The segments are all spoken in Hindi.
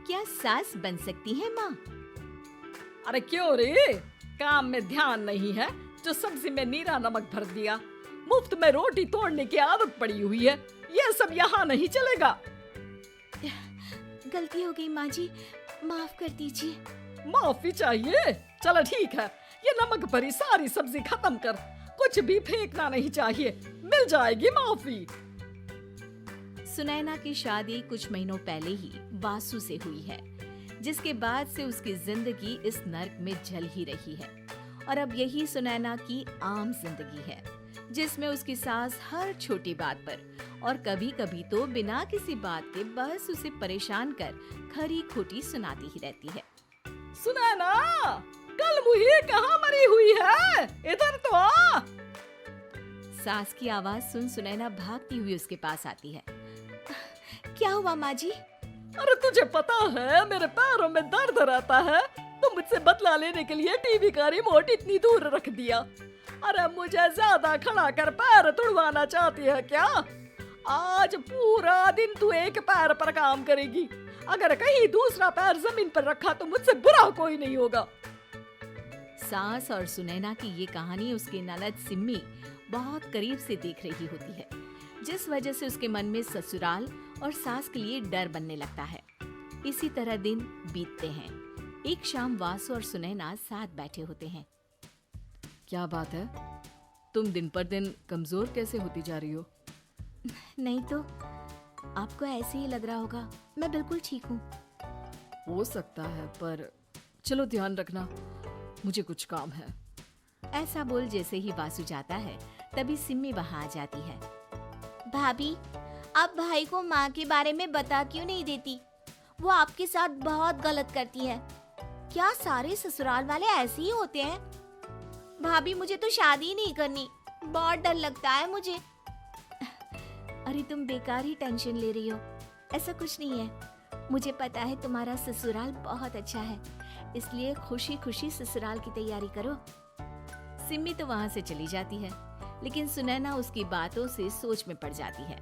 क्या सास बन सकती है माँ? अरे क्यों रे, काम में ध्यान नहीं है जो सब्जी में नीरा नमक भर दिया। मुफ्त में रोटी तोड़ने की आदत पड़ी हुई है, ये सब यहाँ नहीं चलेगा। गलती हो गई माँ जी, माफ कर दीजिए। माफी चाहिए? चलो ठीक है, ये नमक भरी सारी सब्जी खत्म कर, कुछ भी फेंकना नहीं चाहिए, मिल जाएगी माफी। सुनैना की शादी कुछ महीनों पहले ही वासु से हुई है, जिसके बाद से उसकी जिंदगी इस नर्क में जल ही रही है। और अब यही सुनैना की आम जिंदगी है, जिसमें उसकी सास हर छोटी बात पर और कभी कभी तो बिना किसी बात के बस उसे परेशान कर खरी खोटी सुनाती ही रहती है। सुनैना, कल मुही कहाँ मरी हुई है, इधर तो आ। सास की आवाज सुन सुनैना भागती हुई उसके पास आती है। क्या हुआ माँ जी? अरे तुझे पता है मेरे पैरों में दर्द रहता है, तो मुझसे बदला लेने के लिए टीवी का रिमोट इतनी दूर रख दिया। अरे मुझे ज्यादा खड़ा कर पैर तुड़वाना चाहती है क्या? आज पूरा दिन तू एक पैर पर काम करेगी, अगर कहीं दूसरा पैर जमीन पर रखा तो मुझसे बुरा कोई नहीं होगा। सास और सुनैना की ये कहानी उसकी ननद सिम्मी बहुत करीब से देख रही होती है, जिस वजह से उसके मन में ससुराल और सास के लिए डर बनने लगता है। इसी तरह दिन बीतते हैं। एक शाम वासु और सुनैना साथ बैठे होते हैं। क्या बात है, तुम दिन पर दिन कमजोर कैसे होती जा रही हो? नहीं तो, आपको ऐसे ही लग रहा होगा, मैं बिल्कुल ठीक हूँ। हो सकता है, पर चलो ध्यान रखना, मुझे कुछ काम है। ऐसा बोल जैसे ही वासु जाता है, तभी सिम्मी वहाँ आ जाती है। भाभी, आप भाई को माँ के बारे में बता क्यों नहीं देती? वो आपके साथ बहुत गलत करती है। क्या सारे ससुराल वाले ऐसे ही होते हैं? भाभी, मुझे तो शादी नहीं करनी, बहुत डर लगता है मुझे। अरे तुम बेकार ही टेंशन ले रही हो, ऐसा कुछ नहीं है। मुझे पता है तुम्हारा ससुराल बहुत अच्छा है, इसलिए खुशी खुशी ससुराल की तैयारी करो। सिम्मी तो वहाँ से चली जाती है, लेकिन सुनैना उसकी बातों से सोच में पड़ जाती है।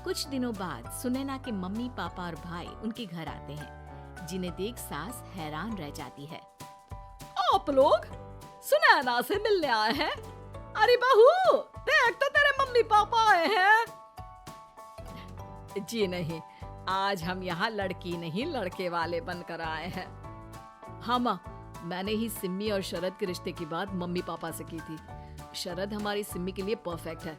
कुछ दिनों बाद सुनैना के मम्मी पापा और भाई उनके घर आते हैं, जिन्हें देख सास हैरान रह जाती है। आप लोग सुनैना से मिलने आए हैं? अरे बहू, देख तो तेरे मम्मी पापा आए हैं। जी नहीं, आज हम यहाँ लड़की नहीं लड़के वाले बनकर आए हैं। हाँ माँ, मैंने ही सिम्मी और शरद के रिश्ते की बात मम्मी पापा से की थी। शरद हमारी सिम्मी के लिए परफेक्ट है।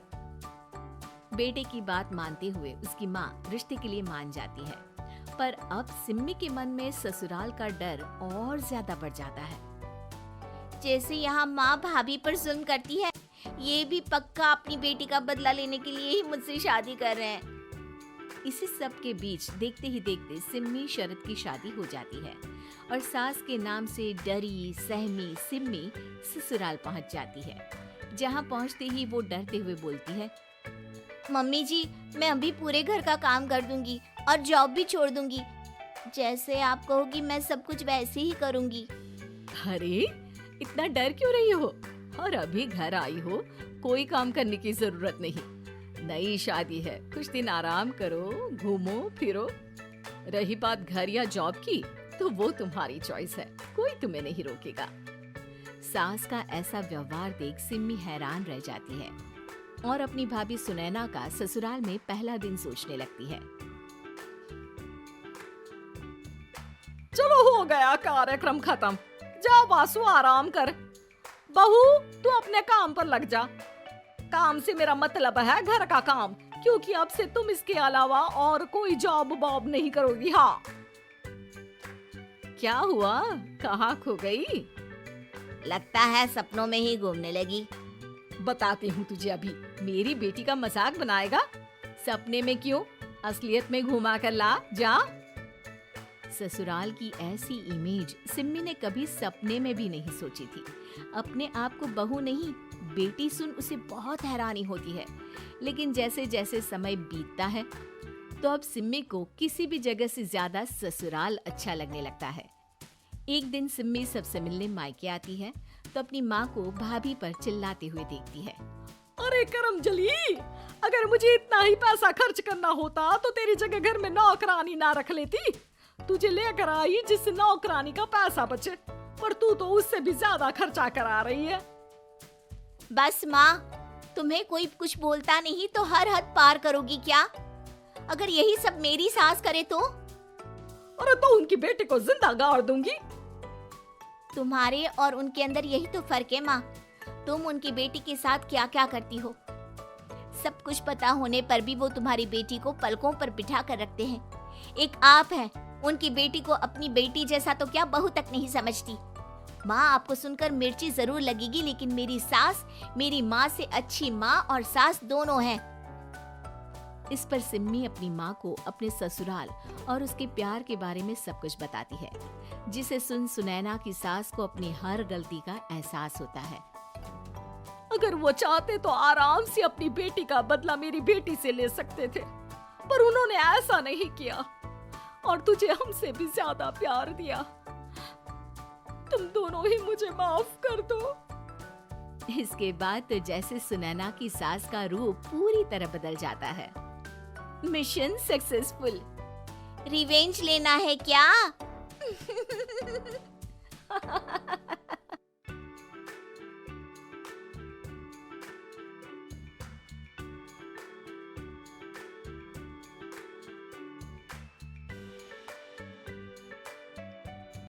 बेटे की बात मानते हुए उसकी माँ रिश्ते के लिए मान जाती है, पर अब सिम्मी के मन में ससुराल का डर और ज्यादा बढ़ जाता है। जैसे यहाँ माँ भाभी पर जुल्म करती है, ये भी पक्का अपनी बेटी का बदला लेने के लिए ही मुझसे शादी कर रहे हैं। इसी सब के बीच देखते ही देखते सिम्मी शरद की शादी हो जाती है और सास के नाम से डरी सहमी सिम्मी ससुराल पहुँच जाती है। जहाँ पहुँचते ही वो डरते हुए बोलती है, मम्मी जी, मैं अभी पूरे घर का काम कर दूंगी और जॉब भी छोड़ दूंगी। जैसे आप कहोगी मैं सब कुछ वैसे ही करूंगी। अरे इतना डर क्यों रही हो? और अभी घर आई हो, कोई काम करने की जरूरत नहीं। नई शादी है, कुछ दिन आराम करो, घूमो फिरो। रही बात घर या जॉब की, तो वो तुम्हारी चॉइस है, कोई तुम्हें नहीं रोकेगा। सास का ऐसा व्यवहार देख सिम्मी हैरान रह जाती है और अपनी भाभी सुनैना का ससुराल में पहला दिन सोचने लगती है। चलो हो गया कार्यक्रम खत्म, जा वासु आराम कर। बहू, तू अपने काम पर लग जा। काम से मेरा मतलब है घर का काम, क्योंकि अब से तुम इसके अलावा और कोई जॉब बॉब नहीं करोगी। हाँ। क्या हुआ, कहाँ खो गई? लगता है सपनों में ही घूमने लगी। बताती हूँ तुझे अभी। मेरी बेटी का मजाक बनाएगा? सपने में क्यों, असलियत में घुमा कर ला, जा। ससुराल की ऐसी इमेज सिम्मी ने कभी सपने में भी नहीं सोची थी। अपने आप को बहू नहीं, बेटी सुन उसे बहुत हैरानी होती है। लेकिन जैसे जैसे समय बीतता है, तो अब सिम्मी को किसी भी जगह से ज्यादा ससुराल अच्छा लगने लगता है। एक दिन सिम्मी सबसे मिलने मायके आती है, तो अपनी माँ को भाभी पर चिल्लाते हुए देखती है। अरे करमजली, अगर मुझे इतना ही पैसा खर्च करना होता तो तेरी जगह घर में नौकरानी ना रख लेती। तुझे लेकर आई जिससे नौकरानी का पैसा बचे, पर तू तो उससे भी ज्यादा खर्चा करा रही है। बस माँ, तुम्हें कोई कुछ बोलता नहीं तो हर हद पार करोगी क्या? अगर यही सब मेरी सास करे तो? अरे तो उनकी बेटी को जिंदा गाड़ दूंगी। तुम्हारे और उनके अंदर यही तो फर्क है माँ। तुम उनकी बेटी के साथ क्या क्या करती हो, सब कुछ पता होने पर भी वो तुम्हारी बेटी को पलकों पर बिठा कर रखते हैं। एक आप हैं, उनकी बेटी को अपनी बेटी जैसा तो क्या बहू तक नहीं समझती। माँ, आपको सुनकर मिर्ची जरूर लगेगी, लेकिन मेरी सास मेरी माँ से अच्छी माँ और सास दोनों हैं। इस पर सिम्मी अपनी माँ को अपने ससुराल और उसके प्यार के बारे में सब कुछ बताती है, जिसे सुन सुनैना की सास को अपनी हर गलती का एहसास होता है। अगर वो चाहते तो आराम से अपनी बेटी का बदला मेरी बेटी से ले सकते थे, पर उन्होंने ऐसा नहीं किया और तुझे हमसे भी ज्यादा प्यार दिया। तुम दोनों ही मुझे माफ कर दो। इसके बाद तो जैसे सुनैना की सास का रूप पूरी तरह बदल जाता है। Mission successful. रिवेंज लेना है क्या?